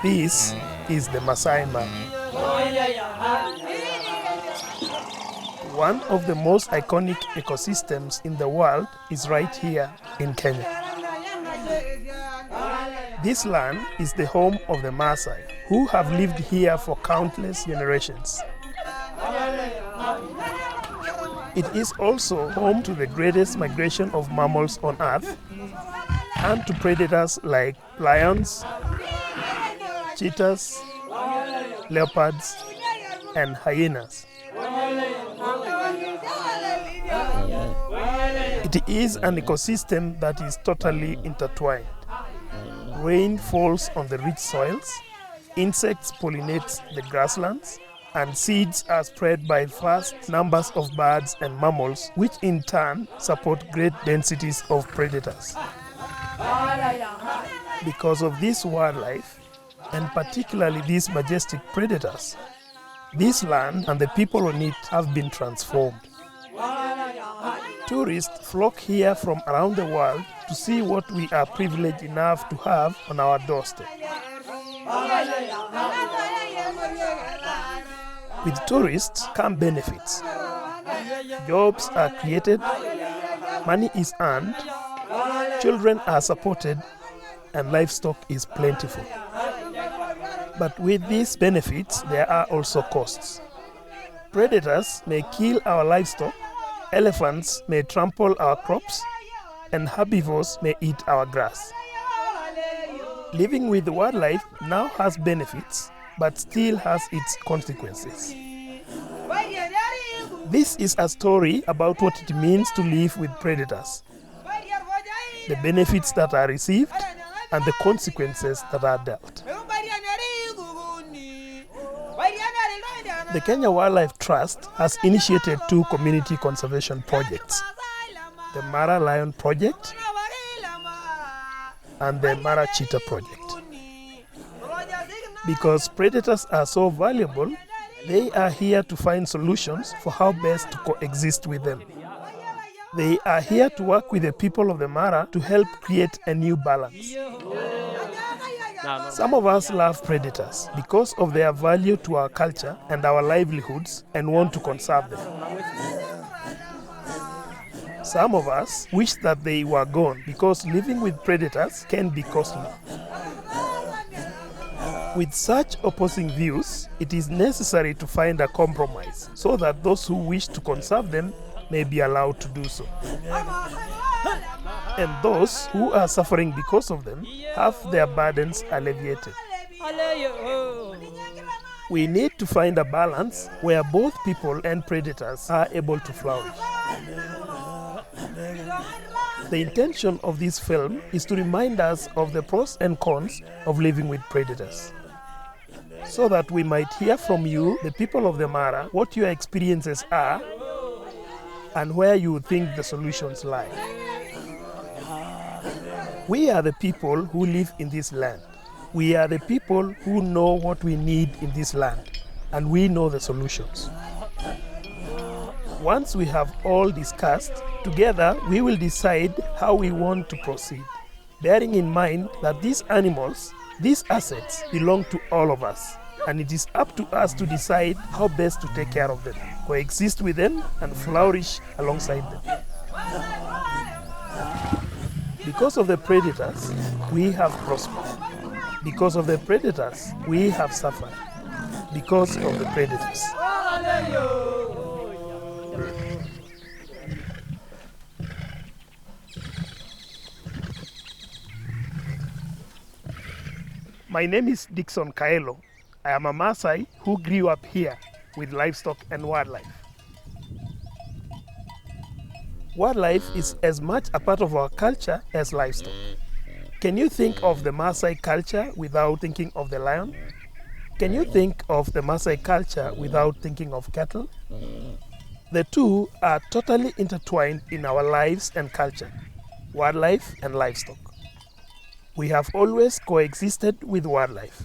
This is the Maasai Mara. One of the most iconic ecosystems in the world is right here in Kenya. This land is the home of the Maasai, who have lived here for countless generations. It is also home to the greatest migration of mammals on Earth and to predators like lions, cheetahs, leopards, and hyenas. It is an ecosystem that is totally intertwined. Rain falls on the rich soils, insects pollinate the grasslands, and seeds are spread by vast numbers of birds and mammals, which in turn support great densities of predators. Because of this wildlife, and particularly these majestic predators, this land and the people on it have been transformed. Tourists flock here from around the world to see what we are privileged enough to have on our doorstep. With tourists come benefits. Jobs are created, money is earned, children are supported, and livestock is plentiful. But with these benefits, there are also costs. Predators may kill our livestock, elephants may trample our crops, and herbivores may eat our grass. Living with wildlife now has benefits, but still has its consequences. This is a story about what it means to live with predators, the benefits that are received, and the consequences that are dealt. The Kenya Wildlife Trust has initiated 2 community conservation projects, the Mara Lion Project and the Mara Cheetah Project. Because predators are so valuable, they are here to find solutions for how best to coexist with them. They are here to work with the people of the Mara to help create a new balance. Some of us love predators because of their value to our culture and our livelihoods and want to conserve them. Some of us wish that they were gone because living with predators can be costly. With such opposing views, it is necessary to find a compromise so that those who wish to conserve them may be allowed to do so. And those who are suffering because of them have their burdens alleviated. We need to find a balance where both people and predators are able to flourish. The intention of this film is to remind us of the pros and cons of living with predators, so that we might hear from you, the people of the Mara, what your experiences are and where you think the solutions lie. We are the people who live in this land. We are the people who know what we need in this land, and we know the solutions. Once we have all discussed, together we will decide how we want to proceed, bearing in mind that these animals, these assets, belong to all of us, and it is up to us to decide how best to take care of them, coexist with them, and flourish alongside them. Because of the predators, we have prospered. Because of the predators, we have suffered. Because of the predators. My name is Dixon Kaelo. I am a Maasai who grew up here with livestock and wildlife. Wildlife is as much a part of our culture as livestock. Can you think of the Maasai culture without thinking of the lion? Can you think of the Maasai culture without thinking of cattle? The two are totally intertwined in our lives and culture, wildlife and livestock. We have always coexisted with wildlife.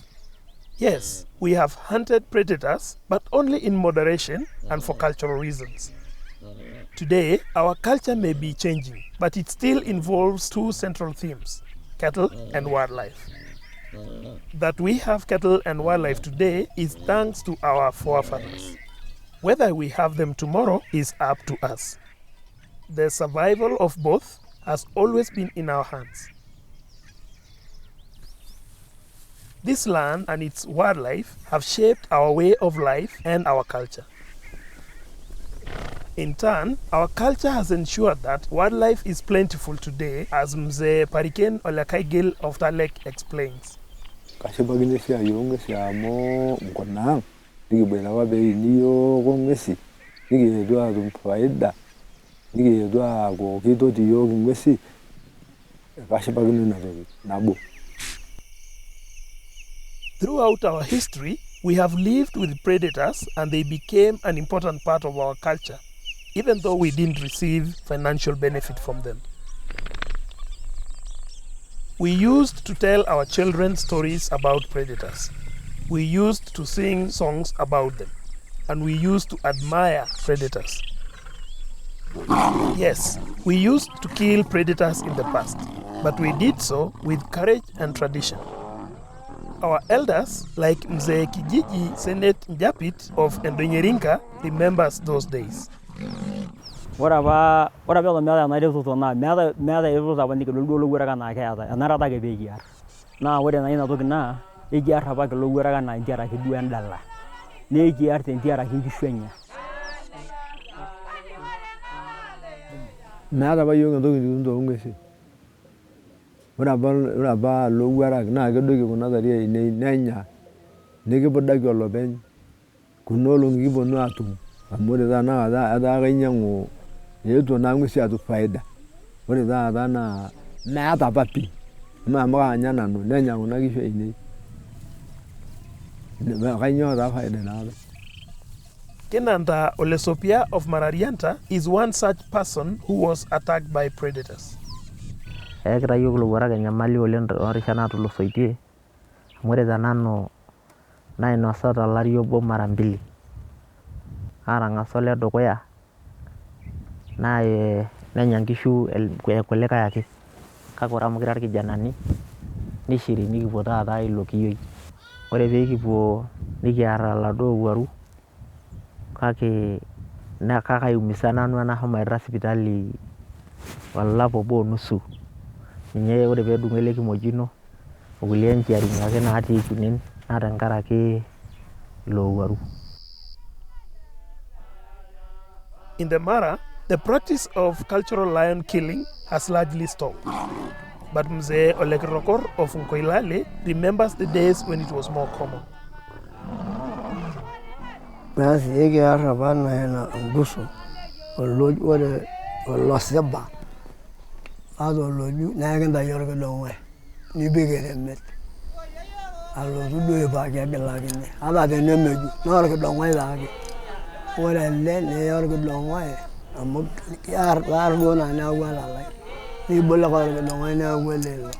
Yes, we have hunted predators, but only in moderation and for cultural reasons. Today, our culture may be changing, but it still involves 2 central themes, cattle and wildlife. That we have cattle and wildlife today is thanks to our forefathers. Whether we have them tomorrow is up to us. The survival of both has always been in our hands. This land and its wildlife have shaped our way of life and our culture. In turn, our culture has ensured that wildlife is plentiful today, as Mzee Pariken Olakaigil of Talek explains. Throughout our history, we have lived with predators and they became an important part of our culture, even though we didn't receive financial benefit from them. We used to tell our children stories about predators. We used to sing songs about them. And we used to admire predators. Yes, we used to kill predators in the past, but we did so with courage and tradition. Our elders, like Mzee Kijiji Senet Njapit of Endonyerinka, remembers those days. What about the mother and I do to now? Mother, when you go to work and I have another big year. Now, what am I not looking now? A year have a low work and I get a good and dollar. Nay, year and year I can swing. Mother, what you going to do? What about low work? Now I can do another year in Nanya. Nigga, but like your loben could no longer give on Natum. And what is that now? That young you to now wish to fight. What is that? Nada papi. Mamma, Yana, no, Nanya, when I give you I know that I another. Kenanda Olesopia of Mararianta is one such person who was attacked by predators. Ekra Ilowuarak enyamali oleng torishat natulusoitie amu ore tenanu nainosa tolari obo mara mbili. Atang'asa ole dukuya nenya nkishu kulikae ake kake ore amu kira irkijanani nishiri nikipuo taata ilo kiyioi. Ore pee kipuo nikiarr oladuo owuaru kake kaiumisa nanu enashomoita sipitali olapa obo onusu. Ninye ore pee edung'o ele kimojino okulie njiarini ake natii kunen naa tenkaraki ilo owuaru. In the Mara, the practice of cultural lion killing has largely stopped. But Mzee Olekirokor of Nkoilale remembers the days when it was more common. Mas yekiarr apa naena ngusu ore olosiba adoloju nekintayu orkidong'oe nipik eremet alotu duo aipaki egilakini ata tenemeju naa orkidong'oe taake. Ore ele niya orkidong'oe amu kiarr duo naa neeku elalai nibol ake orkidong'oe neeku elelo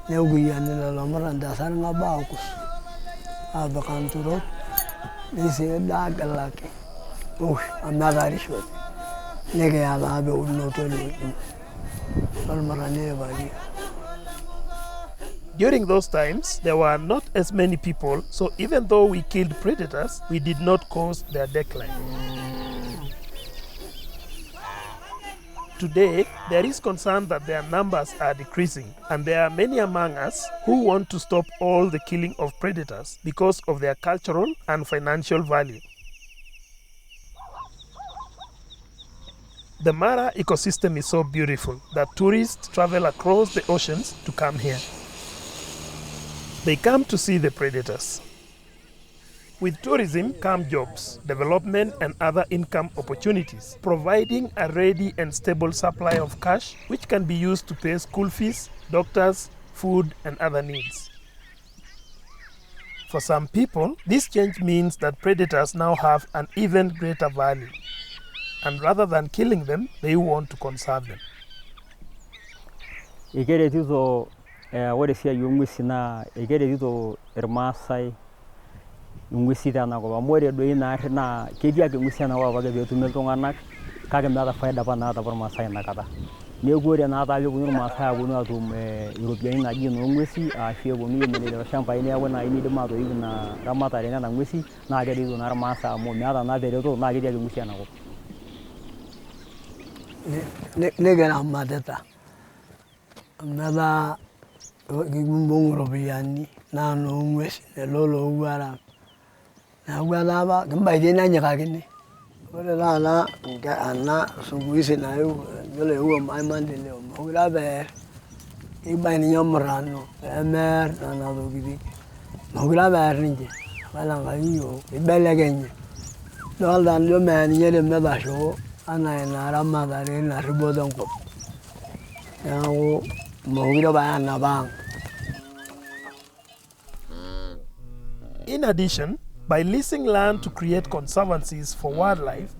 neekuyiani lelo muran tesarng nabo aakus aapik anturot nisiida agilaki amu etarishote nikiya taa peunoto loju olmurani aipaki. During those times, there were not as many people, so even though we killed predators, we did not cause their decline. Today, there is concern that their numbers are decreasing, and there are many among us who want to stop all the killing of predators because of their cultural and financial value. The Mara ecosystem is so beautiful that tourists travel across the oceans to come here. They come to see the predators. With tourism come jobs, development and other income opportunities, providing a ready and stable supply of cash which can be used to pay school fees, doctors, food and other needs. For some people, this change means that predators now have an even greater value. And rather than killing them, they want to conserve them. Ikeretito ore esiai oong'uesi naa ikeretito irmaasai ng'uesi tenakop amu ore doi naarri naa ketii ake ng'uesi enakop ake peetumi iltung'anak kake meeta faida apa naata apa irmaasai inakata. neeku ore naa taa peeponu irmaasai aaponu aatum iropiyiani naaji noong'uesi ashu eponu airemie lelo shambai neeku naaji niidim aatoiu ina ramatare nena ng'uesi naa keretito naa irmaasai amu meeta naa peereto naa ketii ake ng'uesi enakop. Nikiramatita metaa kimbung'u iropiyiani naa noong'uesi lelo lowuarak neeku etaa apa kimbaitie nenyikakini. Ore taata ena siku hizi naewuo yiolo eewuo maendeleo mekure apa earr kibai ninye murrano peemerr nena tokiting. Mekure apa earr ninche apa tenkata iyiok ibelekenye idolta ajo meya ninye irmitasho anaa ina ramatare ina rripoto enkop neeku mekure apa eya enapa ang'. In addition, by leasing land to create conservancies for wildlife,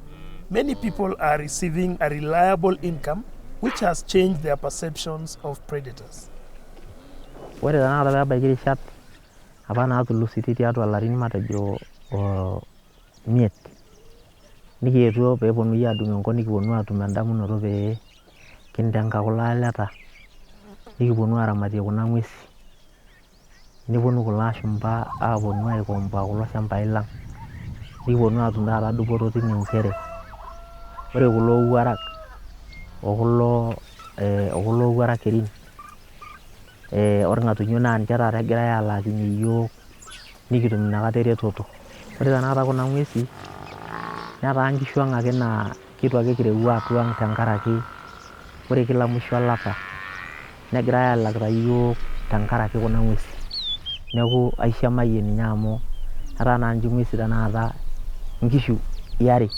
many people are receiving a reliable income which has changed their perceptions of predators. Ore tanakata peebaiki rishat apa naatulusoitie tiatua ilarin matejo 5 nikietuo peeponunui aadung' enkop nikiponu aatum endamunoto pee kintenga kulo aleta nikiponu aaramatie kuna ng'uesi neponu kulo ashumpa aaponu aikomboa kulo shambai lang' nikiponu aatum taata dupoto tine nchere ore kulo owuarak okulo owuarak kerin orng'atunyo naa ninche taata egirai alaakinyie iyiok nikitum inakata eretoto. Ore tanakata kuna ng'uesi netaa nkishu ang' ake naa kitu ake kireu atua ang' tenkaraki ore kila musho olapa negirai alakita iyiok tenkaraki kuna ng'uesi. Neeku aishamayie ninye amu etaa naa nji ng'uesi tanakata nkishu iare.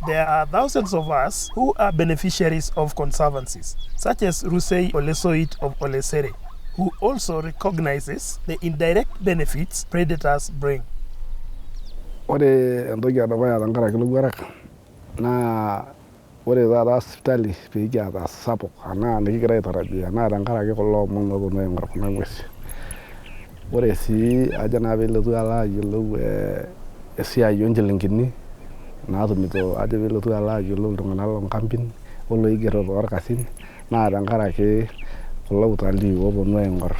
There are thousands of us who are beneficiaries of conservancies, such as Rusei Olesoit of Olesere, who also recognizes the indirect benefits predators bring. Ore entoki edukuya tenkaraki ilowuarak naa ore taata sipitali peekiata sapuk anaa nikigira aitarajia naa tenkaraki kulo omon ooponu aing'orr kuna ng'uesi. Ore sii ajo naa piilotu alo ayiolou esiai oonchilingini naatumito ajo piilotu alo ayiolou iltung'anak loonkampin oloigero toorkasin naa tenkaraki kulo utalii ooponu aing'orr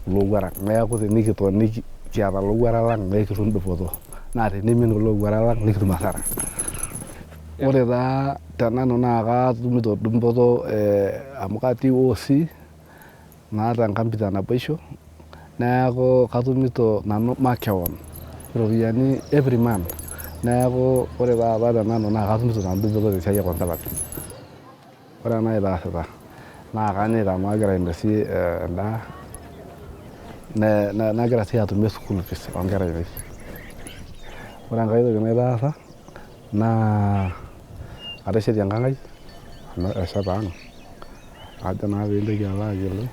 ilowuarak. Neeku tenikitoni kiata ilowuarak lang' nekitum dupoto naa tenimin kulo owuarak lang' nikitum hasara. Ore taa tenanu naa katumito dupoto amu katii OC naata enkampi tenaboisho neeku katumito nanu makewon iropiyiani every month. Neeku ore taata tenanu naa katumito nanu dupoto tesiai e conservancy. Ore enaitaasita naa kanyaita amu agira ainosie endaa nagira sii atumie school fees oonkera ainei. Ore enkae toki naitaasa naa ateshetie enkang' ai amu esheta ang' ajo naa piintoki alo ayiolou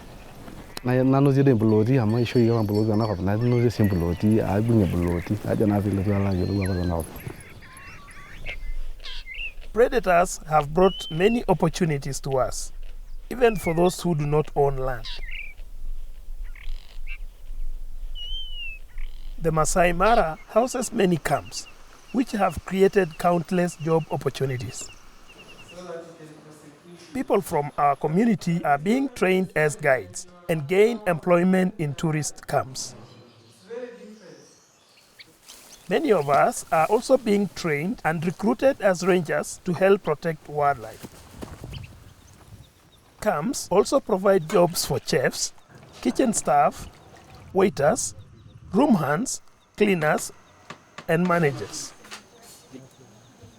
nanotie doi implooti amu ishoo iyiok emplooti tenakop nanotie sii implooti aibung'ie implooti ajo naa piilotu alo ayiolou apa tenakop. Predators have brought many opportunities to us, even for those who do not own land. The Maasai Mara houses many camps, which have created countless job opportunities. People from our community are being trained as guides and gain employment in tourist camps. Many of us are also being trained and recruited as rangers to help protect wildlife. Camps also provide jobs for chefs, kitchen staff, waiters, room hands, cleaners, and managers.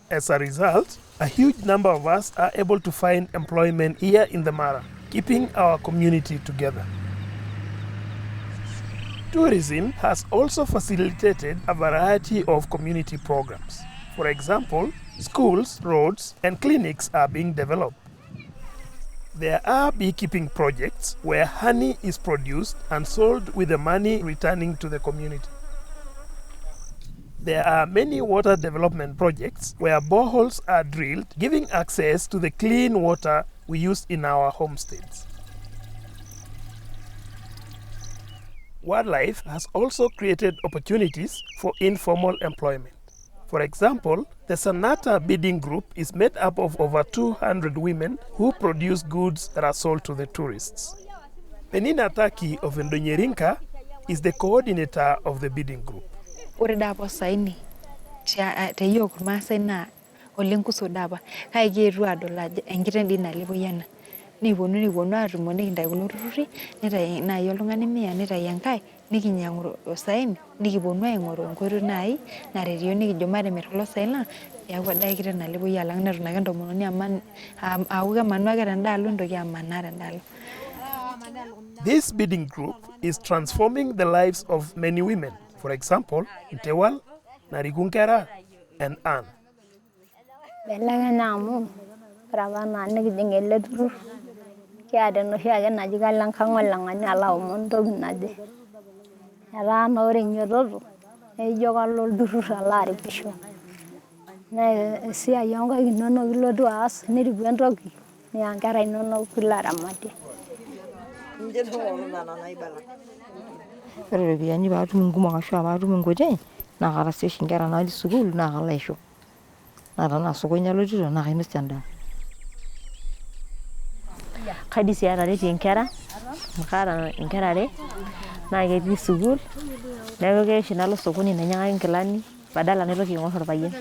As a result, a huge number of us are able to find employment here in the Mara, keeping our community together. Tourism has also facilitated a variety of community programs. For example, schools, roads, and clinics are being developed. There are beekeeping projects where honey is produced and sold with the money returning to the community. There are many water development projects where boreholes are drilled, giving access to the clean water we use in our homesteads. Wildlife has also created opportunities for informal employment. For example, the Sanata bidding group is made up of over 200 women who produce goods that are sold to the tourists. Penina Taki of Ndonyerinka is the coordinator of the bidding group. Ore dapo saini te yok Maasai na oleng kuso dapa kai keetu adol ajo enkiteng dii nalepoi ena niponu atumo nikintai kulo turruri nitai naaji oltung'ani 100 nitai enkae nikinyang'u osaen nikiponu aing'oru enkoitoi naaji naret iyiok nikijo matimir kulo saen lang peeku ade kiteng nalepoi alang neton ake entomononi aaku kemanu ake tendaalo nitoki amanaa tendaalo. This bidding group is transforming the lives of many women. For example, Ntewal, Narikunkera, and Anne. Belakenya amu ore apa naa nikijing ele turrur kiata enoshi ake naji kalo enkang olang'ani alo aomon entoki naje. Etaa naa ore inyiototo naijo kalo olturrur alo aripisho. Naa esiai oonkaik inonok ilotu aas niripu entoki niya nkera inonok piilo aramatie. Ore iropiyiani paatum inkumok ashu paatum inkuti naa karasie oshi inkera natii sukuul naa kalo aisho. Naa tenaa sokoni aloitito naa kainosie endaa. Kaidim sii ataretie inkera amu kaata inkera are naa ketii sukuul neeku keya oshi nalo sokoni nainyang'aki inkilani badala naitoki aing'or orpayian.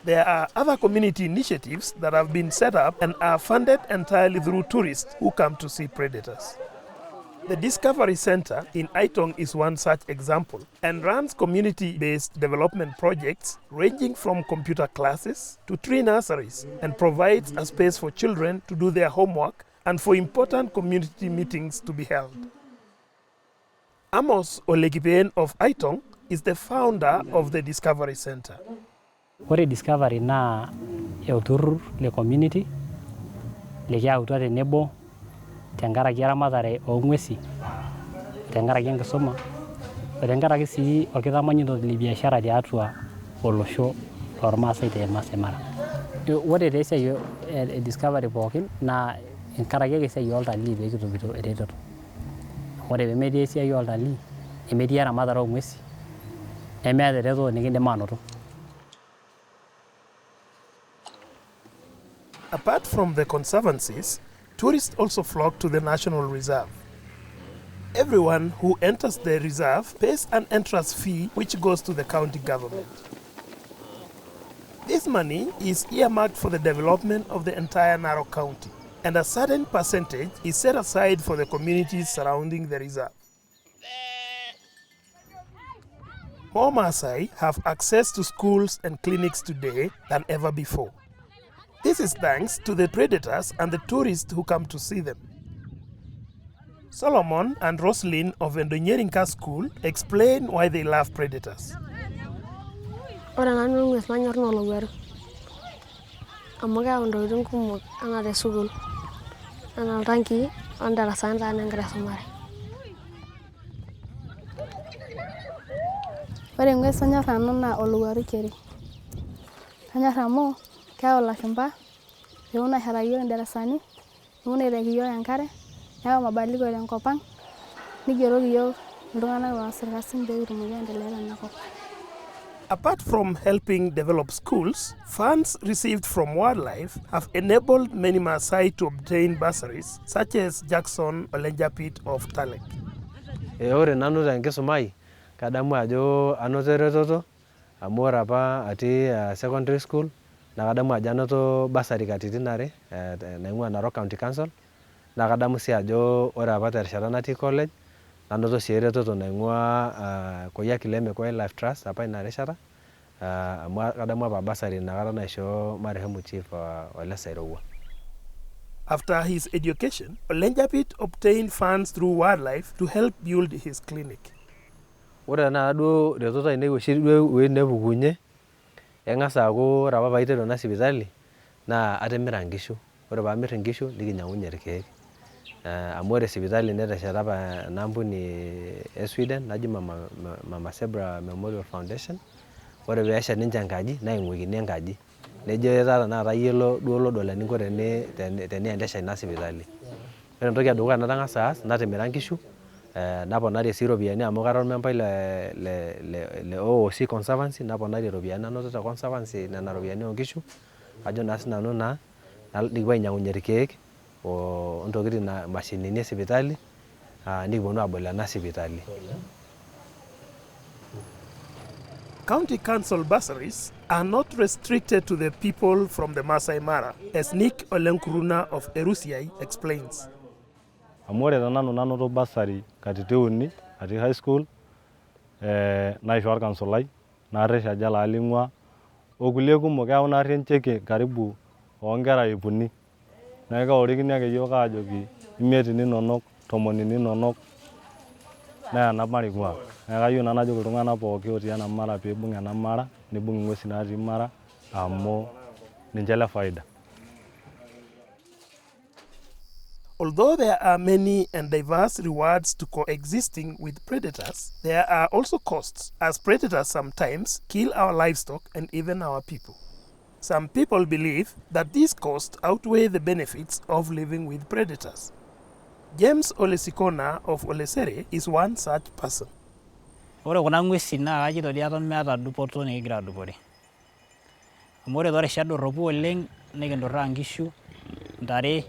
There are other community initiatives that have been set up and are funded entirely through tourists who come to see predators. The Discovery Center in Aitong is one such example and runs community-based development projects ranging from computer classes to tree nurseries and provides a space for children to do their homework and for important community meetings to be held. Amos Olekipen of Aitong is the founder of the Discovery Center. Ore Discovery naa olturrur le community likiyautua tenebo tenkaraki eramatare oong'uesi, tenkaraki enkisuma, tenkaraki sii orkitamanyunoto le biashara tiatua olosho lormaasai te Maasai Mara. Ore taa esiai e Discovery pookin naa tenkaraki ake esiai oltalii peekitupito eretoto. Ore peemetii esiai oltalii, nemetii eramatare oong'uesi, nemeeta eretoto nikindim aanoto. Apart from the conservancies, tourists also flock to the National Reserve. Everyone who enters the reserve pays an entrance fee which goes to the county government. This money is earmarked for the development of the entire Narok County, and a certain percentage is set aside for the communities surrounding the reserve. More Maasai have access to schools and clinics today than ever before. This is thanks to the predators and the tourists who come to see them. Solomon and Roslyn of Ndonyerinka School explain why they love predators. Ore nanu eng'ues nanyorr naa olowuaru amu keyau ntokitin kumok enaa te sukuul enaa iltankii ondarasani taa nigira aisumare. Ore eng'ues nanyorr nanu naa olowuaru keri. Kanyorr amu keyau ilashumba peeponu aashetaki iyiok indarasani, neponu aitaki iyiok enkare, neyau mabadiliko tenkop ang', nigeroki iyiok iltung'anak loas irkasin peekitumoki aendelea tenakop. Apart from helping develop schools, funds received from wildlife have enabled many Maasai to obtain bursaries, such as Jackson Olenjapit of Talek. Ore nanu tenkisuma ai, kadamu ajo anoto eretoto amu ore apa atii secondary school naa kadamu ajo anoto bursary katitin are naing'ua Narok County Council naa kadamu sii ajo ore apa terishata natii college nanoto sii eretoto naing'ua Koyiak Lemek Wildlife Trust apa ina rishata amu kadamu apa bursary inakata naishoo marehemu chief Ole Sairowua. After his education, Olenjapit obtained funds through wildlife to help build his clinic. Ore naa duo retoto ainei oshi duo ewueji nepukunye eng'as aaku ore apa paiteru ena sipitali naa atimira nkishu. Ore paamirr inkishu nikinyang'unye irkeek. Amu ore sipitali netesheta apa ena ampuni e Sweden naji Mama Zebra Memorial Foundation. Ore peeshet ninche enkaji naing'uikini enkaji. Nejo taa tenakata iyie duo lodol eninko teniendesha ina sipitali. Ore entoki edukuya natang'asa aas natimira nkishu naponari sii iropiyiani amu kara ormembai le OOC Conservancy, naponari iropiyiani nanoto te Conservancy nena ropiyiani oonkishu, ajo naa sinanu naa nikipuo ainyang'unye irkeek ontokitin mashinini esipitali, nikiponu aabol ena sipitali. County Council bursaries are not restricted to the people from the Maasai Mara, as Nick Olenkuruna of Erusiai explains. Amu ore tenanu nanoto bursary katitin 3 atii high school, naishoo orkansolai, naarri Shajala aling'ua, okulie kumok keyau naarri encheke karibu oonkera 100. Neeku keworikini ake yiok aajoki 5 inonok, 10 inonok, naa ena mara eing'ua. Neeku kayieu nanu najoki iltung'anak pooki otii ena mara piibung' ena mara, nibung' ing'uesin natii mara amu ninche le faida. Although there are many and diverse rewards to coexisting with predators, there are also costs, as predators sometimes kill our livestock and even our people. Some people believe that these costs outweigh the benefits of living with predators. James Olesikona of Olesere is one such person. Ore kuna ng'uesin naa kajito dii eton meeta dupoto nikigira adupore. Amu ore toorishat dorropu oleng nikinturraa nkishu, ntare,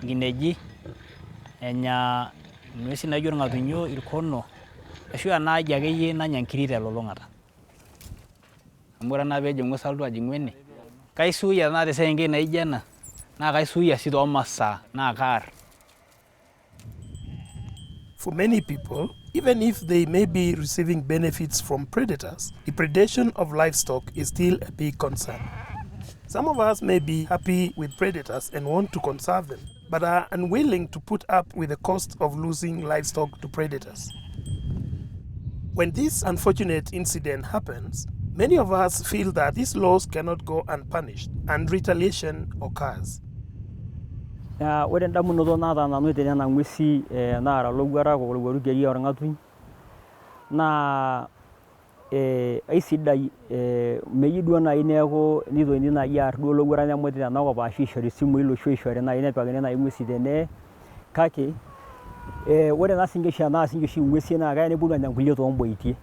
nkineji, enya ng'uesin naijo irng'atunyo, irkono, ashu enaaji akeyie nanya nkiri telulung'ata. Amu ore naa peejo ng'ues alotu ajing'u ene, kaisuuyia tenaa tesekenkei naijo ena, naa kaisuuyia sii toomasaa naa kaarr. For many people, even if they may be receiving benefits from predators, the predation of livestock is still a big concern. Some of us may be happy with predators and want to conserve them, but are unwilling to put up with the cost of losing livestock to predators. When this unfortunate incident happens, many of us feel that this loss cannot go unpunished and retaliation occurs. Ore endamunoto naata nanu tenena ng'uesi naara ilowuarak, olowuaru keri, orng'atuny naa aisidai, meyieu duo naaji neeku nitokini naaji aarr duo ilowuarak nemuti tenakop ashu ishori isimui loshi oishori naaji nepikakini naaji ng'uesi tenee, kake ore naa siinche oshi enaa siinche oshi ng'uesi naa keya neponu anya nkulie toomboitie.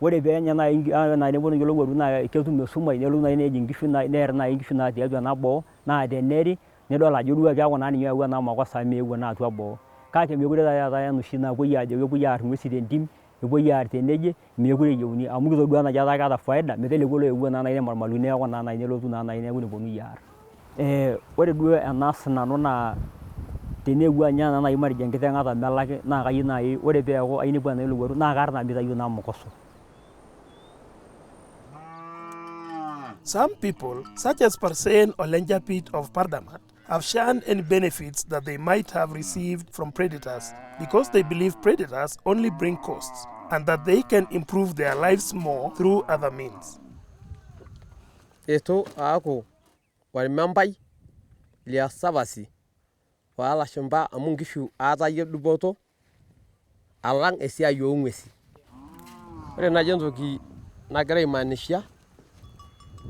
Ore peenya naaji neponu ilowuaru naa ketum esumash nelotu naaji nejing nkishu, neerr naaji nkishu natii tiatua ena boo, naa teneri nidol ajo duo keeku naa ninye oyawua ena makosa meewuo naa atua boo. Kake mekure taata eetae enoshi napuoi aajo kepuoi aarr ng'uesi tentim, kepuoi aarr teneje, mekure eyieuni amu kitodua naaji ajo keeta faida meteleku oloewuo naa naaji nemarmalu neeku naa naaji nelotu naa naaji neeku neponunui aarr. Ore duo enaas nanu naa teneewuo anya naaji matejo enkiteng ata melaki naa kayieu naaji ore peeku ainepu naaji ilowuaru naa kaarr nabo mitayu ina mukoso. Some people, such as Parsen Olenjapit of Pardamat, have shunned any benefits that they might have received from predators because they believe predators only bring costs and that they can improve their lives more through other means. Etu aaku ormembai liasavasi oolashumba amu nkishu aatayie dupoto alang esiai oong'uesi. Ore naaji entoki nagira aimaanisha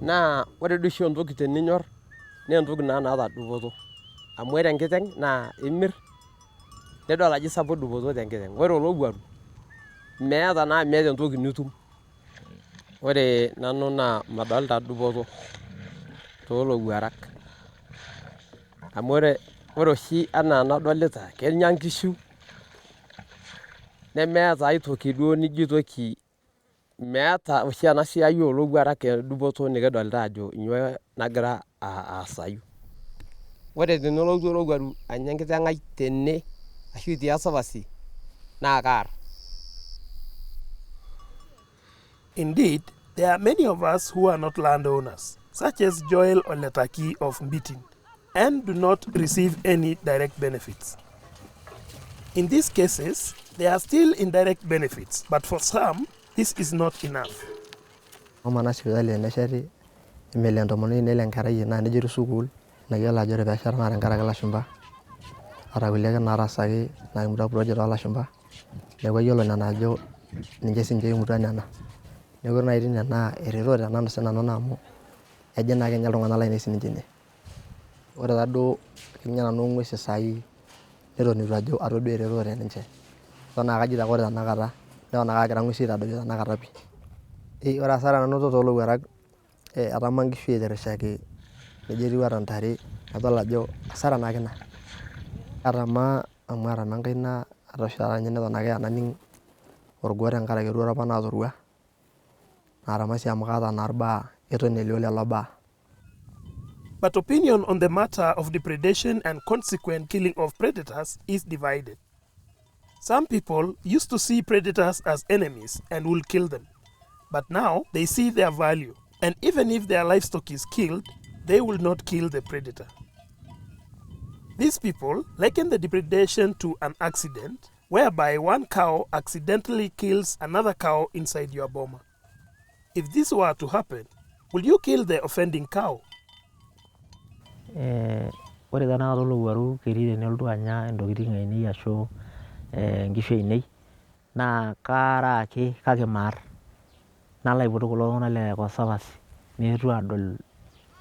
naa ore duo oshi entoki teninyorr naa entoki naa naata dupoto. Amu ore enkiteng naa imirr nidol ajo sapuk dupoto tenkiteng. Ore olowuaru meeta entoki nitum. Ore nanu naa madolita dupoto toolowuarak. Amu ore oshi enaa enadolita kenya nkishu nemeeta ai toki duo nijo aitoki, meeta oshi ena siai oolowuarak dupoto nikidolita ajo nyoo nagira aasayu. Ore tenelotu olowuaru anya enkiteng ai tene ashu itii esapasi naa kaarr. Indeed, there are many of us who are not landowners, such as Joel Oletaki of Mbitin, and do not receive any direct benefits. In these cases, there are still indirect benefits, but for some, this is not enough. Omana sipitali enesheti emeli entomononi nelo enkerai naa nejoito sukuul nayiolo ajo ore peesheta naa tenkaraki ilashumba ata kulie ake naataasaki naimutua project oolashumba. Neeku ayiolo nena ajo ninche siinche eimutua nena. Neeku ore naaji tine naa eretoto tenanu sinanu naa amu ejing naake ninye iltung'anak lainei sininche ine. Ore taaduo kinye nanu ng'uesi saai neton eitu ajo atodua eretoto teninche. eton naa kaji ore tenakata neton ake agira ng'uesi aitadoyio tenakata pii. Ore hasara nanoto toolowuarak etama nkishu aitirishaki nejo etiu ata ntare nadol ajo hasara naake ina. Atama amu atama enkaina ata oshi taata neton ake aning' orgoo tenkaraki eruat apa naatorua, natama sii amu kaata naa irbaa eton elio lelo baa. But opinion on the matter of depredation and consequent killing of predators is divided. Some people used to see predators as enemies and will kill them. But now they see their value, and even if their livestock is killed, they will not kill the predator. These people liken the depredation to an accident whereby one cow accidentally kills another cow inside your boma. If this were to happen, will you kill the offending cow? Ore tenakata olowuaru keri tenelotu anya intokitin ainei ashu nkishu ainei naa kaara ake kake maar. Nalo aipotu kulo tung'anak le conservancy meetu adol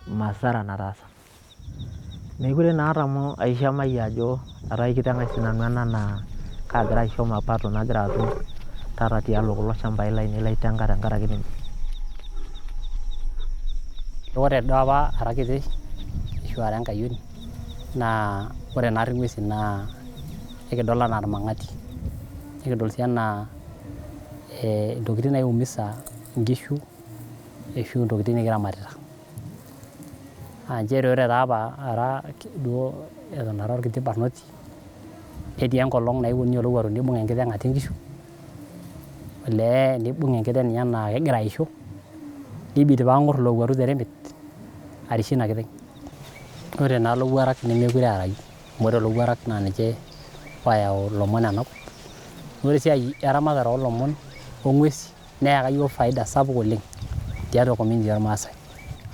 masara nataasa. Mekure naa atamu aishamayie ajo etaa enkiteng' ai sinanu ena naa kaagira aisho mapato nagira atum taata tialo kulo shambai lainei laitenga tenkaraki ninche. Ore duo apa ara kiti ashu ara enkayioni naa ore naarri ng'uesin naa ekidol anaa irmang'ati, nikidol sii anaa intokitin naiumisa nkishu ashu intokitin nikiramatita. Nchere ore taa apa ara duo eton ara orkiti barnoti, netii enkolong' naewuo ninye olowuaru nibung' enkiteng' atua nkishu, olee nibung' enkiteng' ninye enaa kegira aisho, nibidi paang'orr ilowuaru teremit arishie ina kiteng'. Ore naa ilowuarak nemekure earayu, amu ore ilowuarak naa ninche oyau ilomon enakop. Ore esiai eramatare oolomon ong'uesi neyaka yiok faida sapuk oleng' tiatua community ormaasai.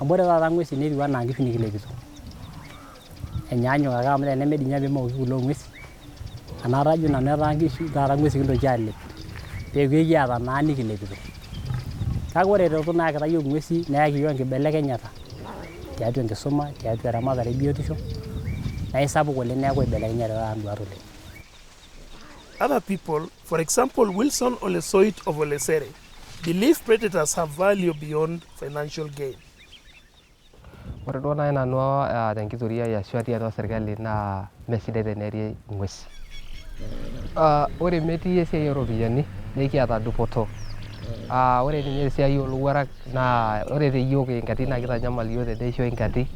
Amu ore taata ng'uesi netiu anaa nkishu nikilepito. Enyaanyuk ake amu teneme dii ninye piimooki kule ong'uesi, enaata ajo nanu etaa nkishu taata ng'uesi kintoki aalep peeku ekiata naa nikilepito. Kake ore eretu naakita yiok ng'uesi neyaki yiok enkibelekenyata tiatua enkisuma, tiatua eramatare ebiotisho, naa isapuk oleng' neeku ibelekenyate taata nduat oleng'. Other people, for example Wilson Olesoit of Olesere, believe predators have value beyond financial gain. Ore duo naaji nanu tenkitoria ai ashu tiatua serkali naa mesidai teneeri ng'uesi. Ore metii esiai ooropiyiani nekiata dupoto. Ore ninye esiai oolowuarak naa ore te yiok inkati naa kitanyamal yiok teneishoi inkati,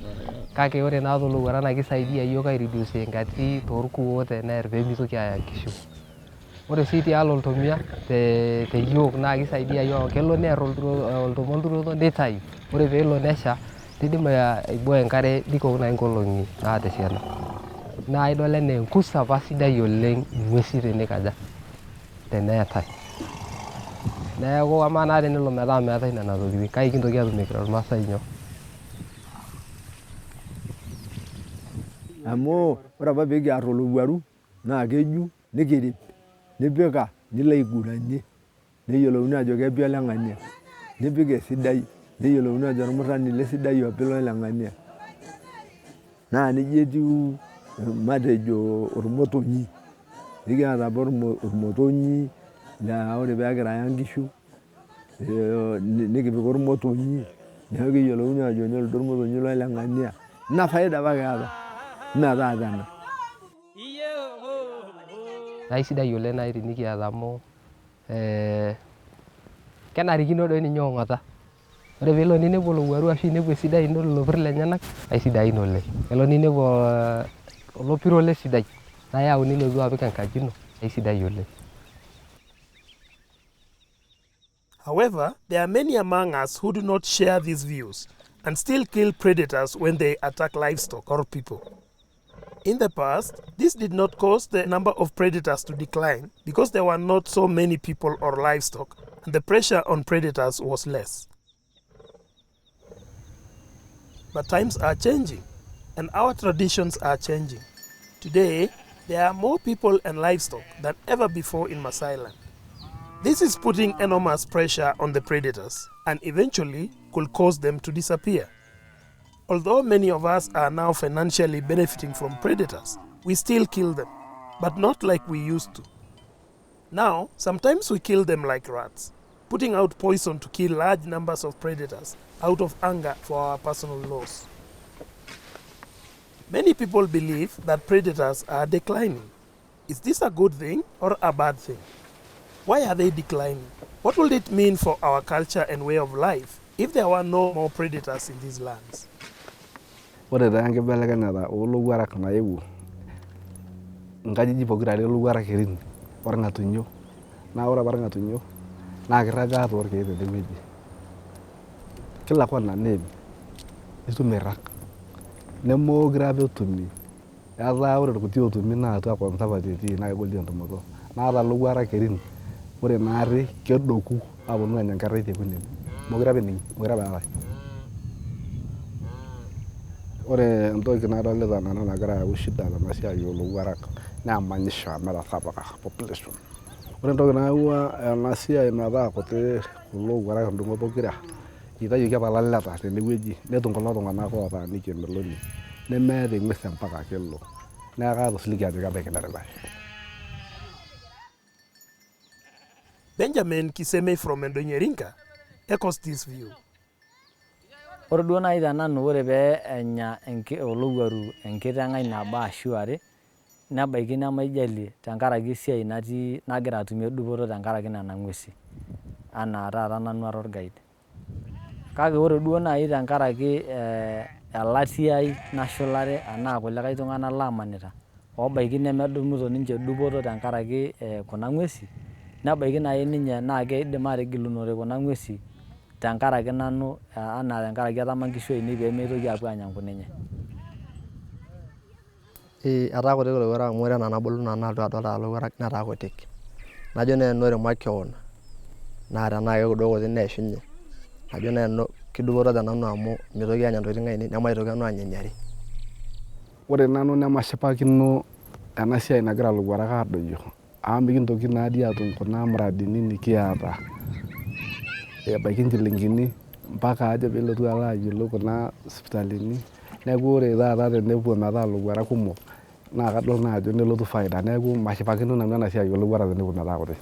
kake ore naa toolowuarak naa kisaidia yiok aireduce inkati toorkuo teneer peemitoki aaya nkishu. Ore sii tialo oltomia te yiok naa kisaidia yiok, kelo neer oltome olturoto nitayu, ore peelo nesha nidim aiboo enkare nikok naaji nkolong'i naata esiana. Naa idol enaa enkus apa sidai oleng' ng'uesi tenikaja, teneetai. Neeku amaa naa tenelo metaa meetai nena tokiting, kai kintoki aatumie kira irmaasai nyoo? Amu ore apa pekiarr olowuaru naa keju nikirip nipika nilo aiguranie neyiolouni ajo kepi oleng'ania, nipik esidai neyiolouni ajo ormurrani lesidai opi loleng'ania. Naa nijia etiu matejo ormotonyi, nikiata apa ormotonyi laa ore peekira aya nkishu nikipik ormotonyi neeku keyiolouni ajo lido ormotonyi loleng'ania. Ina faida apa kiata mee taata ena. Aisidai oleng' naaji tenikiata amu kenarikino doi ninye ong'ata. Ore peelo ninepu olowuaru ashu inepu esidai nidol ilopirr lenyenak aisidain oleng'. Elo ninepu olopiro lesidai naa iyau nilotu apik enkaji ino aisidai oleng'. However, there are many among us who do not share these views and still kill predators when they attack livestock or people. In the past, this did not cause the number of predators to decline because there were not so many people or livestock and the pressure on predators was less. But times are changing and our traditions are changing. Today, there are more people and livestock than ever before in Maasai land. This is putting enormous pressure on the predators and eventually could cause them to disappear. Although many of us are now financially benefiting from predators, we still kill them, but not like we used to. Now, sometimes we kill them like rats, putting out poison to kill large numbers of predators out of anger for our personal loss. Many people believe that predators are declining. Is this a good thing or a bad thing? Why are they declining? What will it mean for our culture and way of life if there were no more predators in these lands? Ore taa enkibelekenyata oolowuarak naewuo nkajijik pokira are elowuarak kerin orng'atunyo. Naa ore apa irng'atunyo naa kirragaa toorkeek tenewueji. Kila kona neem nitum irrag. Nemeekure apa etumi. Etaa ore irkuti ootumi naa atua conservative etii naa kegol entumoto. Naa ata ilowuarak kerin ore naarri kedoku aaponu aanya nkerrai tekunen. Mokure apa ening'i, mokure apa eetae. Ore entoki nadolita nanu nagira ayau shida tena siai oolowuarak naa emanyisho amu etasapuka population. Ore entoki nayawua ena siai metaa kuti kulo owuarak indung'ot pokira, eitayioki apa ilaleta tenewueji netum kulo tung'anak ootaaniki emeloni nemeeta eng'ues empaka kelo. Neeku kaata osiligi ajo kebaiki neripай. Benjamin Kiseme from Endonyerinka echoes this view. Ore duo naaji tenanu ore pee enya olowuaru enkiteng' ai nabo ashu are nebaiki nemaijalie tenkaraki esiai nagira atumie dupoto tenkaraki nena ng'uesi anaa taata nanu ara orguide. Kake ore duo naaji tenkaraki elatia ai nashulare anaa kulikae tung'anak laamanita oobaiki nemedumito ninche dupoto tenkaraki kuna ng'uesi nebaiki naaji ninye naa keidim atigilunore kuna ng'uesi tenkaraki nanu anaa tenkaraki atama nkishu ainei peemeitoki aapuo aanya nkunenye. Etaa kutik ilowuarak amu ore enaa enabulu nanu nalotu adol ilowuarak netaa kutik. Najo nanu ore makeon naa tenaa kekudo kuti neishunye. Najo nanu kidupoto tenanu amu mitoki anya ntokiting ainei nemaitoki nanu anya eniare. Ore nanu nemashipakino ena siai nagira ilowuarak aadoyio amu mikintoki naadii atum kuna muradini nikiata. Ebaiki nchilingini mpaka ajo piilotu alo ayiolou kuna sipitalini. Neeku ore taata tenepuo metaa ilowuarak kumok naa kadol naa ajo nelotu faida. Neeku mashipakino nanu ena siai oolowuarak tenepuo metaa kuti.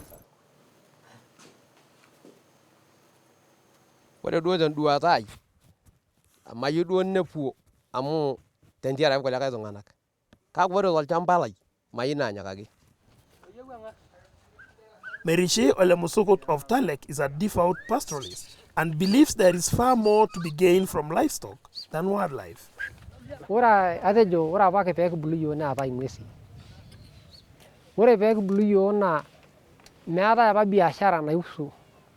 Ore duo tenduata ai mayieu duo nepuo amu tentiaraki kulikae tung'anak. Kake ore tolchamba lai mayieu naanyikaki. Merishi Ole Musukut of Talek is a devout pastoralist and believes there is far more to be gained from livestock than wildlife. Ore atejo ore apake peekibulu yiok neetai ng'uesi. Ore peekibulu yiok naa meetai apa biashara naihusu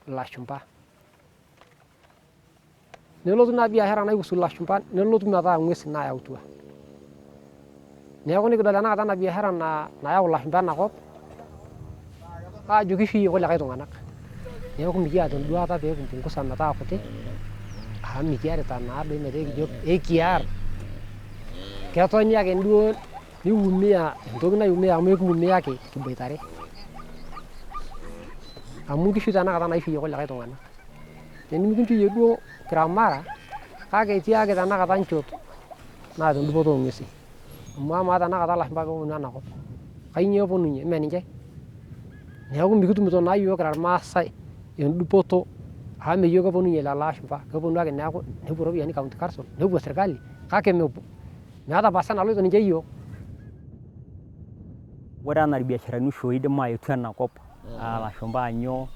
ilashumpa. Nelotu ina biashara naihusu ilashumpa nelotu metaa ng'uesi naayautua. Neeku nikidol tenakata ena biashara nayau ilashumpa enakop aajo kishuie kulikae tung'anak. Neeku mikiata enduata peekimpungusa metaa kuti amu mikiarita naadoi metaa ekijo ekiarr. Ketoni ake duo niumia entoki naiumia amu ekiumia ake kiboitare. Amu nkishu tenakata naishuie kulikae tung'anak. Tenimikinchuie duo kira Mara kake etii ake tenakata nchot naata endupoto oong'uesi. Amu amaa tenakata ilashumpa peeponu enakop kainyoo eponunye mee ninche. Neeku mikitumito naa yiok kira irmaasai endupoto amu mee yiok eponunye lelo ashumpa. Keponu ake neeku nepuo iropiyiani county council nepuo sirkali kake mepuo. Meeta percent naloito ninche yiok. Ore enaa irbiasharani oshi oidim aetu enakop alashumpa anyoo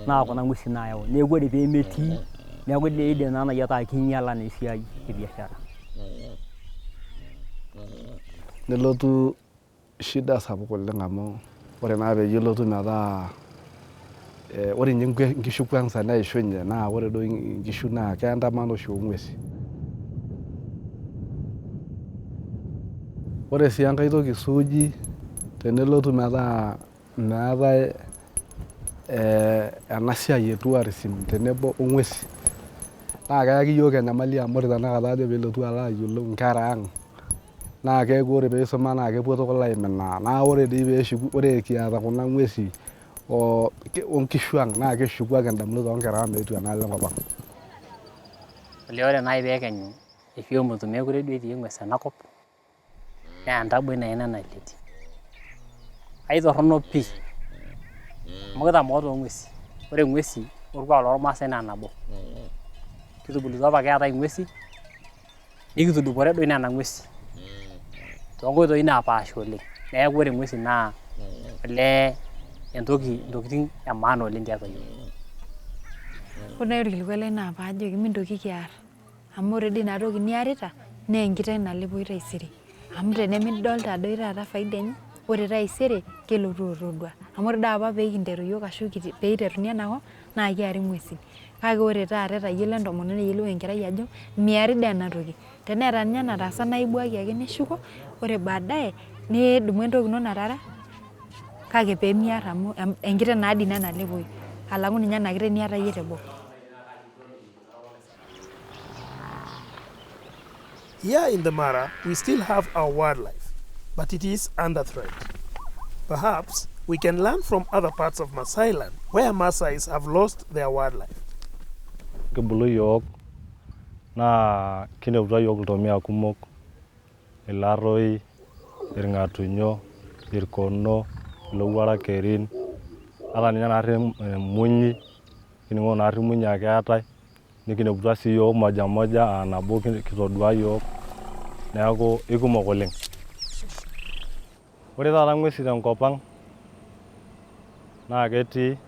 naa kuna ng'uesi naayau. Neeku ore peemetii neeku eidim naa naaji ataa kinyala naa esiai e biashara. Nelotu shida sapuk oleng amu ore naa peyie elotu metaa ore ninye nkishu kwanza neishunye naa ore doi nkishu naa keya ntaman oshi oong'uesi. Ore sii enkae toki suuji tenelotu metaa meetae ena siai e tourism tenebo ong'uesi naa keyaki yiok enyamali amu ore tenakata ajo piilotu alo ayiolou nkera ang' naa keeku ore peisuma naa kepuo kulo aiminaa. Naa ore dii peeshuku ore kiata kuna ng'uesi onkishu ang' naa keshuku ake indamunot oonkera ang' meetu enaalo enkop ang'. Olee ore naaji peekenyu ashu emutu meekure duo etii eng'ues enakop naa entaboi naa ina naleti. Aitorrono pii amu kitamoo toong'uesi. Ore ng'uesi orkuak lormaasai naa nabo. Kitubulutua apa keetai ng'uesi nikitudupore doi nena ng'uesi toonkoitoi napaasha oleng. Neeku ore ng'uesi naa olee ntokiting e maana oleng tiatua yiok. Ore nai orkilikwai lai naa paajoki mintoki kiarr amu ore dii inatoki niarita naa enkiteng nalepoi taisere. Amu tenemidolta doi taata faida enye, ore taisere kelotu otodua. Amu ore doi apa peekinteru yiok ashu peiteruni enakop naa kiari ng'uesin. Kake ore taata etayiolo entomononi neyiolou enkerai ajo miari dii enatoki. Teneeta ninye enataasa naa ibuaki ake nishuko, ore baadaye nidumu entoki ino natara kake peemiarr amu enkiteng naa dii ina nalepoi alang'u ninye ena kiteng niata yie teboo. Here in the Mara, we still have our wildlife, but it is under threat. Perhaps we can learn from other parts of Maasai land where Maasais have lost their wildlife. Kibulu yiok naa kineputua yiok iltomia kumok, ilarroi, irng'atunyo, irkono, ilowuarak kerin, ata ninye naarri emunyi, kining'o naarri munyi ake eetai, nikineputua sii yiok moja moja aa nabo kitodua yiok, neeku ikumok oleng. Ore taata ng'uesi tenkop ang' naa ketii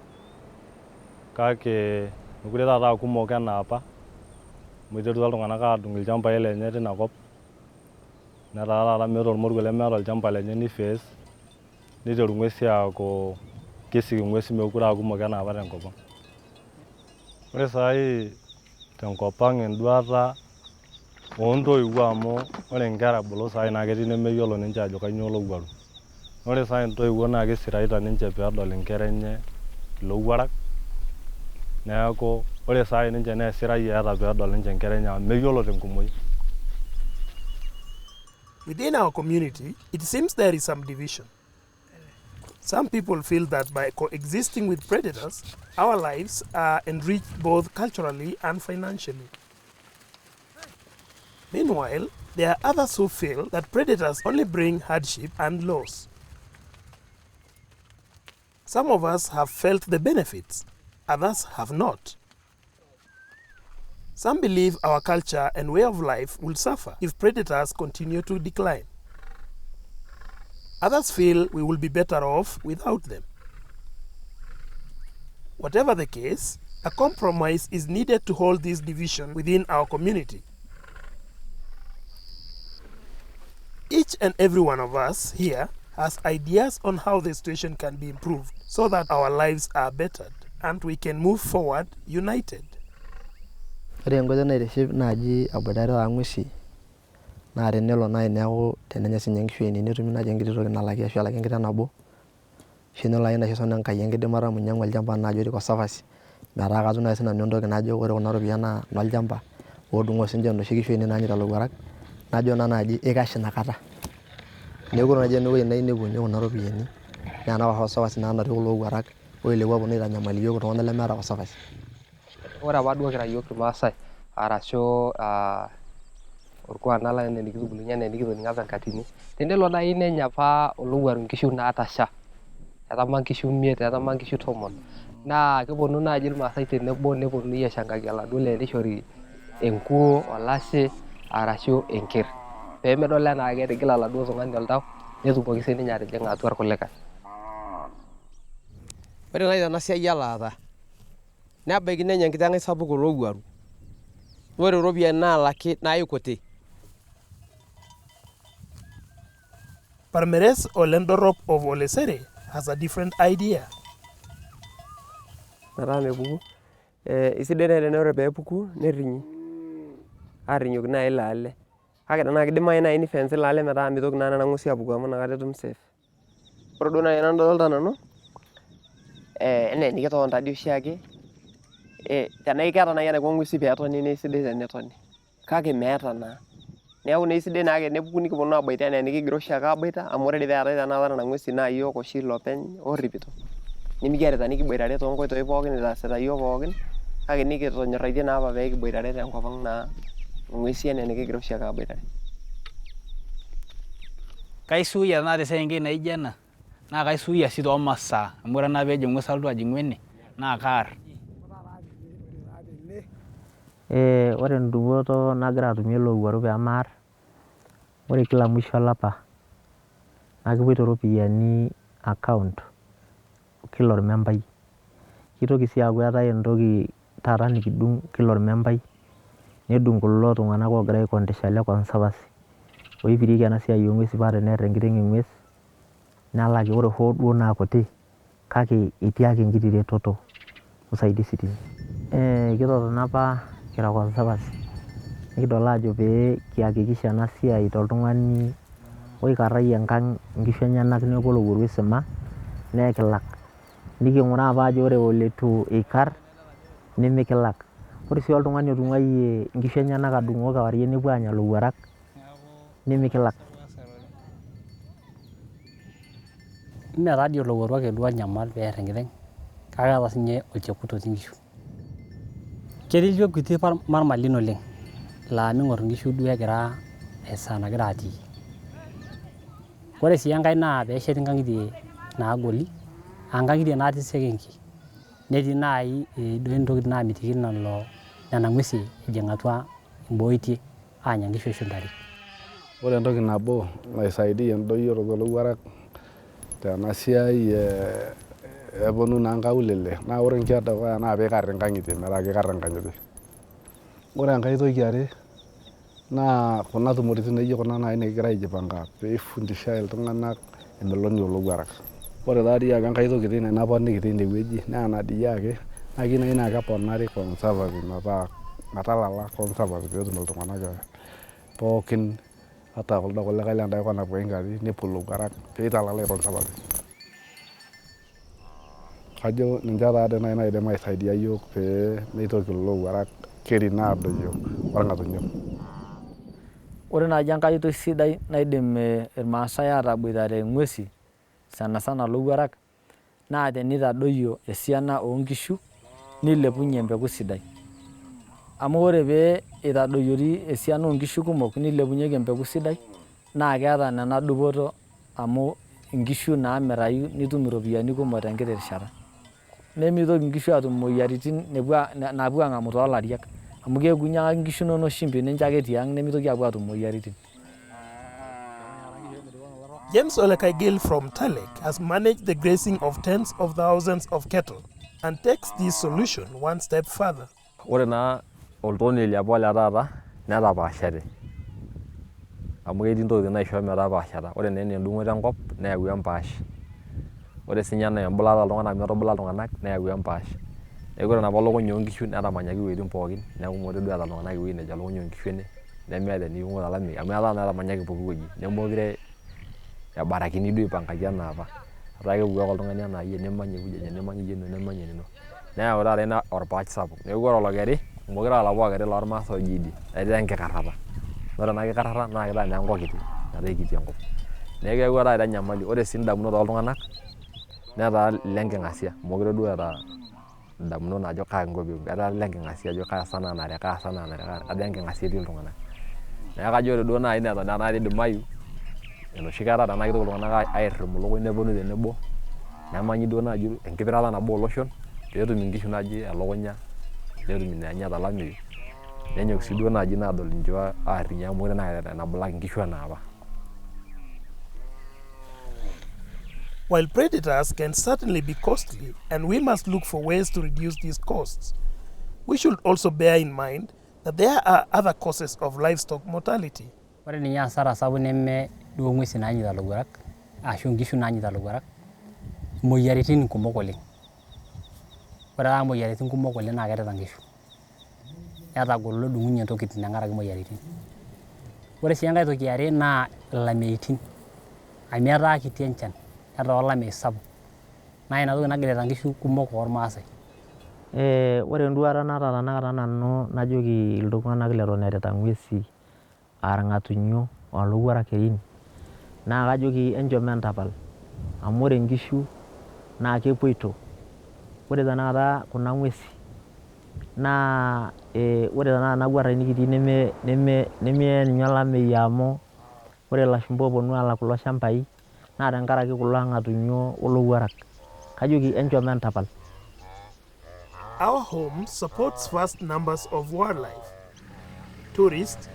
kake mekure taata aa kumok enaa apa amu iterutua iltung'anak aadung' ilchambai lenye tina kop, netaa taata meeta ormoruo lemeeta olchamba lenye ni face, niteru ng'uesi aaku kisik ing'uesi mekure aa kumok enaa apa tenkop ang'. Ore saai tenkop ang' enduata oontoiwuo amu ore nkera ebulu saai naa ketii nemeyiolo ninche ajo kanyoo olowuaru. Ore saai intoiwuo naa kisiraita ninche peedol inkera enye ilowuarak, neeku ore saai ninche naa esirai eeta peedol ninche inkera enye amu meyiolo tenkumoi. Within our community, it seems there is some division. Some people feel that by coexisting with predators, our lives are enriched both culturally and financially. Meanwhile, there are others who feel that predators only bring hardship and loss. Some of us have felt the benefits, others have not. Some believe our culture and way of life will suffer if predators continue to decline. Others feel we will be better off without them. Whatever the case, a compromise is needed to hold this division within our community. Each and every one of us here has ideas on how the situation can be improved so that our lives are bettered and we can move forward united. Ore enkoitoi naitiship naaji aboitare oong'uesi naa tenelo naaji neeku tenenya siinye nkishu ene netumi naaji enkiti toki nalaki ashu elaki enkiteng nabo ashu nelo ake naisho Enkai enkidimata amu inyang'u olchamba naaji otii conservancy metaa katum naaji sinanu entoki najo ore kuna ropiyiani naa inolchamba oodung'oo siinche inoshi kishu ene naanyita ilowuarak najo naa naaji eikash inakata. Neeku ore naaji enewueji nayieu nepuonie kuna ropiyiani naa ena conservancy naa natii kulo owuarak oilepu aaponu aitanyamal iyiok iltung'anak lemeeta conservancy. Ore apa duo kira yiok irmaasai arashu orkuak naa lang' enikitubulunye enaa enikitoning'o apa enkatini, tenelo naaji nenya apa olowuaru nkishu naatasha, etama nkishu 5, etama nkishu 10, naa keponu naaji irmaasai tenebo neponunui aishangakie oladuo lee nishori enkuo, olashe arashu enkerr peemedol enaa ketigile oladuo tung'ani oltau netumoki siininye atijing'a atua irkulikae. Ore naaji tena siai elaata nebaiki nenya enkiteng sapuk olowuaru, ore iropiyiani naalaki naa ikutik. Parmeres Olendorop of Olesere has a different idea. Metaa mepuku. Isidai naaji ore peepuku nerrinyi aarrinyoki naaji ilo ale. Kake tenaa kidimayu naaji nifence ilo ale metaa mitoki naa nena ng'uesi aapuku amu inakata etum safe. Ore duo naaji enadolta nanu enaa enikitonita dii oshiake, tenaa keeta naaji enaiko ng'uesi peetoni naa isidai tenetoni. Kake meeta naa. Neeku naa isidai naake enepuku nikiponu aaboita enaa enikigira oshiake aboita amu ore dii peetai tenakata nena ng'uesi naa yiok oshi iloopeny oorripito. Nemikiarita nikiboitare toonkoitoi pookin nitaasita yiok pookin, kake nikitonyorraitie naa apa peekiboitare tenkop ang' naa ng'uesi enaa enikigira oshiake aboitare. Kaisuuyia tenakata esekenkei naijo ena naa kaisuia sii toomasaa amu ore naa peejo eng'ues alotu ajing'u ene naa kaarr. Ore endupoto nagira atumie ilowuaru peemaarr, ore kila musho olapa naa kepuoito iropiyiani account kila ormembai. Kitoki sii aaku eetae entoki taata nikidung kila ormembai, nedung kulo tung'anak oogira aikondesha le conservancy oipirieki ena siai oo ng'uesi paa teneerr enkiteng eng'ues nelaki, ore hoo duo naa kuti kake etii ake enkiti retoto usaidizi tine. Kitotona apa kira conservancy nikidol aajo pee kiyakikisha ena siai toltung'ani oikarrayie enkang inkishu enyenak neeku olowuaru oisuma nekilak. Niking'uraa apa ajo ore olitu ikarr nemikilak. Ore sii oltung'ani otung'uayie inkishu enyenak adung'oo kewarie nepuo aanya ilowuarak nemikilak. Mee taadii olowuaru ake duo onyamal peerr enkiteng, kake eeta siinye olchekut otii inkishu. Ketii ilchekuti marmalin oleng laa miing'orr inkishu duo egira esaa nagira atii. Ore sii enkae naa peesheti inkang'itie naagoli aa nkang'itie natii isekenke, netii naai doi intokiting naamitiki nena ng'uesi ejing atua imboitie aanya inkishu ashu intare. Ore entoki nabo naisaidia endoyioroto oolowuarak tena siai eponu naa nkaulele naa ore entoki edukuya naa piikarr inkang'itie metaa kikarr inkang'itie. Ore enkae toki eare naa kuna tumoritin naijo kuna naai nikigira aijipanga peifundishai iltung'anak emeloni oolowuarak. Ore taadii ake enkae toki teine naponiki teine wueji naa ena dii ake naa keyieu naaji naa keponari conservancy metalala conservancy peetum iltung'anak pookin ata kuldo kulikae lendae kop napuo iingati nepuo ilowuarak peitalalai conservancy. Kajo ninche taadoi naai naidim aisaidia iyiok pee meitoki ilowuarak keri aadoyio orng'atunyo. Ore naaji enkae oitoi sidai naidim irmaasai ataboitare ing'uesi sana sana ilowuarak naa tenitadoyio esiana oo nkishu nilepunye empeku sidai. Amu ore pee itadoyiori esiana oo nkishu kumok nilepunyieki empeku sidai naa keeta nena dupoto amu inkishu naamirayu nitum iropiyiani kumok tenkiti rishata. Nemitoki inkishu aatum imoyiaritin naapuo aang'amu toolariak amu keeku inyiang'aki inkishu inonok shimbi nincho ake tiang nemitoki aapuo aatum imoyiaritin. James Ole Kaigil from Talek has managed the grazing of tens of thousands of cattle and takes this solution one step further. Ore naa oltoniei liapa ole taata netapaashate amu ketii intokiting naisho metapaashata. Ore naa enaa endung'oto enkop neyau empaash. Ore siinye enaa embulata ooltung'anak metubula iltung'anak neyau empaash. Neeku ore enapa lukuny oo nkishu netamanyaki iwuejitin pookin neeku meekure duo eeta iltung'anak ewueji nejo lukuny oo nkishu ene nemeeta eniing'o tolameyu amu etaa naa etamanyaki pooki wueji nemekure ebarakini duo aipangaki enaapa. Etaa kepuku ake oltung'ani enaa iyie nimany ewueji enye nimany iyie ene nimany enino. Neyau taata ina orpaach sapuk. Neeku ore olokeri mekure aa olapa okeri lormaasai oji Idi etaa enkikarrata. Ore ena kikarrata naa kitaa naa enkop kiti metaa kiti enkop. Neeku keewua taata enyamali. Ore sii indamunot ooltung'anak netaa ilenking'asia mekure duo eeta indamunot naajo kaa kinko peekipuo. Etaa ilenking'asia ajo kaasa nanare kaasa nanare etaa enking'asia etii iltung'anak. Neeku kajo ore duo naai tenaa idimayu enoshi kata tenaa kitoki iltung'anak airrimu ilukuny neponu tenebo nemanyi duo naaji enkipirata nabo ooloshon peetum inkishu naaji elukunya netum inaanya tolameyu nenyok sii duo naaji ina adol inchoo aarrinyo amu mekure naa enabulaki inkishu enaapa. While predators can certainly be costly and we must look for ways to reduce these costs, we should also bear in mind that there are other causes of livestock mortality. Ore ninye hasara sapuk neme duo ng'uesi naanyita ilowuarak ashu inkishu naanyita ilowuarak, imoyiaritin kumok oleng. Ore taata imoyiaritin kumok oleng naa kerita inkishu. Etagolo edung'unye intokiting tenkaraki imoyiaritin. Ore sii enkae toki eare naa ilameitin amu etaa kiti enchan netaa olameyu sapuk naa ina toki nagirita inkishu kumok ormaasai. Ore enduata naata tenakata nanu najoki iltung'anak leton erita ing'uesi aa irng'atunyo olowuarak kerin naa kajoki enchom entapal amu ore inkishu naa kepuoito. Ore tenakata kuna ng'uesi naa ore tenakata ena wuarrai nikitii nemeya ninye olameyu amu ore ilashumba ooponu aalak kulo shambai naa tenkaraki kulo ng'atunyo olowuarak. Kajoki enchom entapal. Our home supports vast numbers of wildlife, tourists,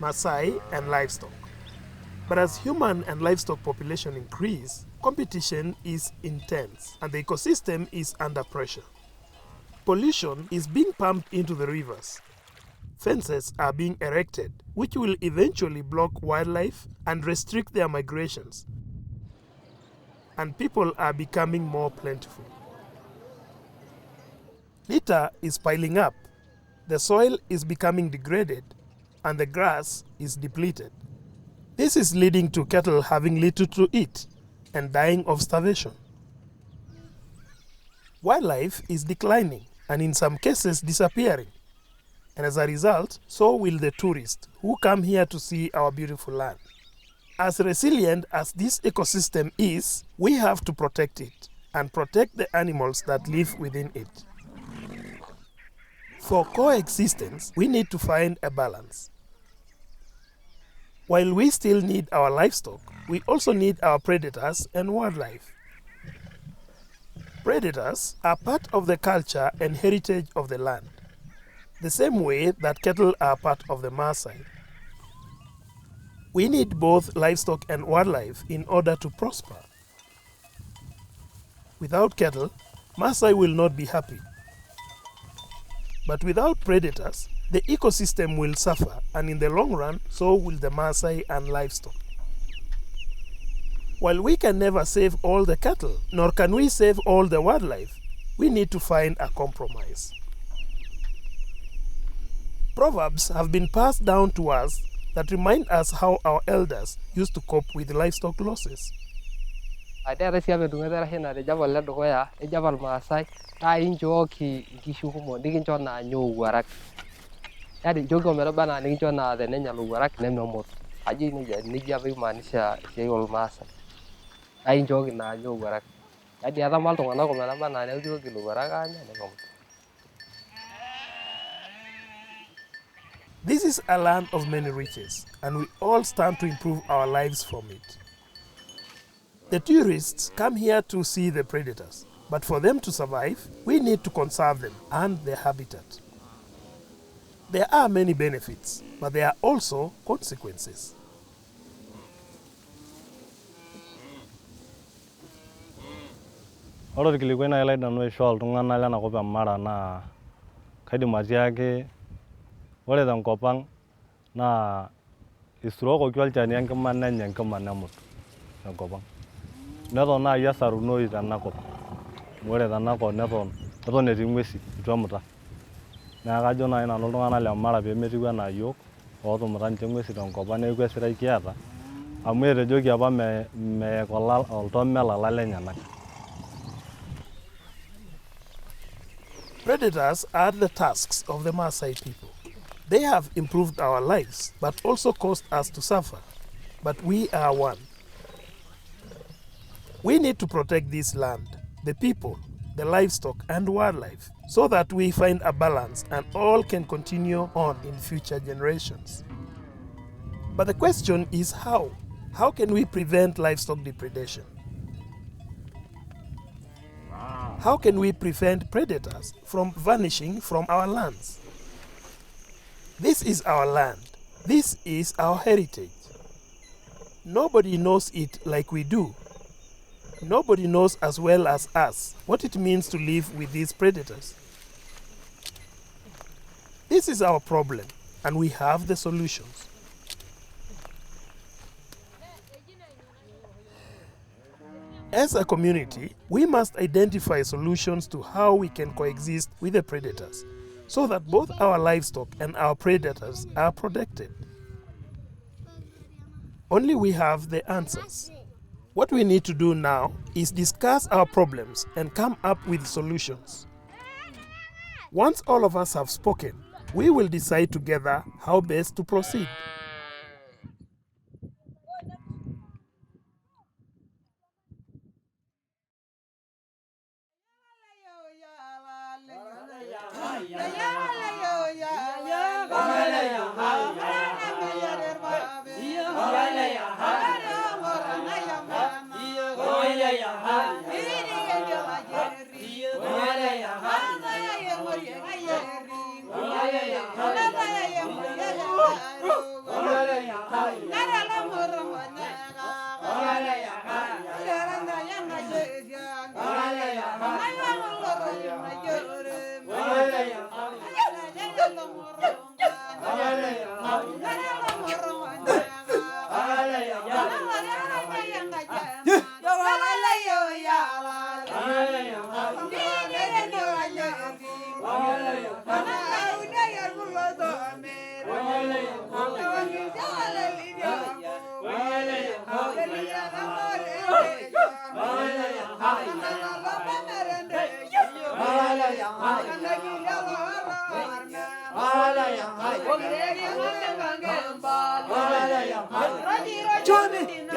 Maasai, and livestock. But as human and livestock population increase, competition is intense and the ecosystem is under pressure. Pollution is being pumped into the rivers. Fences are being erected, which will eventually block wildlife and restrict their migrations. And people are becoming more plentiful. Litter is piling up, the soil is becoming degraded, and the grass is depleted. This is leading to cattle having little to eat and dying of starvation. Wildlife is declining and in some cases disappearing. And as a result, so will the tourists who come here to see our beautiful land. As resilient as this ecosystem is, we have to protect it and protect the animals that live within it. For coexistence, we need to find a balance. While we still need our livestock, we also need our predators and wildlife. Predators are part of the culture and heritage of the land, the same way that cattle are part of the Maasai. We need both livestock and wildlife in order to prosper. Without cattle, Maasai will not be happy. But without predators, the ecosystem will suffer, and in the long run, so will the Maasai and livestock. While we can never save all the cattle, nor can we save all the wildlife, we need to find a compromise. Proverbs have been passed down to us that remind us how our elders used to cope with livestock losses. Ada sih apa dunga darah hena ada jabal le dokoya, jabal Maasai, ta injoki gishu kumo, dikinco na Ilowuarak. Jadi jogo mera bana dikinco na de nenya Ilowuarak nem nomor. Aji ni jabi manisha siol Maasai. Ta injoki na Ilowuarak. Jadi ada mal tongana ko mera bana ne jogi Ilowuarak anya ne nomor. This is a land of many riches, and we all stand to improve our lives from it. The tourists come here to see the predators, but for them to survive, we need to conserve them and their habitat. There are many benefits, but there are also consequences. Ore orkilikuai nai nanu aishoo iltung'anak lenakop e Mara naa kaidim atiaki ore tenkop ang' naa isurokoki olchani enkima nenya enkima nemut tenkop ang'. Neton nai esarunoi tenakop. Ore tenakop neton etii ng'uesi itu emuta. Neeku kajo nai nanu iltung'anak le Mara peemetiu enaa yiok ootumuta ninche ng'uesi tenkop ang' neeku esirai kiata amu etejoki apa meek oltome lala lenyenak. Predators are the tasks of the Maasai people. They have improved our lives, but also caused us to suffer. But we are one. We need to protect this land, the people, the livestock and wildlife, so that we find a balance and all can continue on in future generations. But the question is how? How can we prevent livestock depredation? How can we prevent predators from vanishing from our lands? This is our land. This is our heritage. Nobody knows it like we do. Nobody knows as well as us what it means to live with these predators. This is our problem, and we have the solutions. As a community, we must identify solutions to how we can coexist with the predators, so that both our livestock and our predators are protected. Only we have the answers. What we need to do now is discuss our problems and come up with solutions. Once all of us have spoken, we will decide together how best to proceed. Johnny!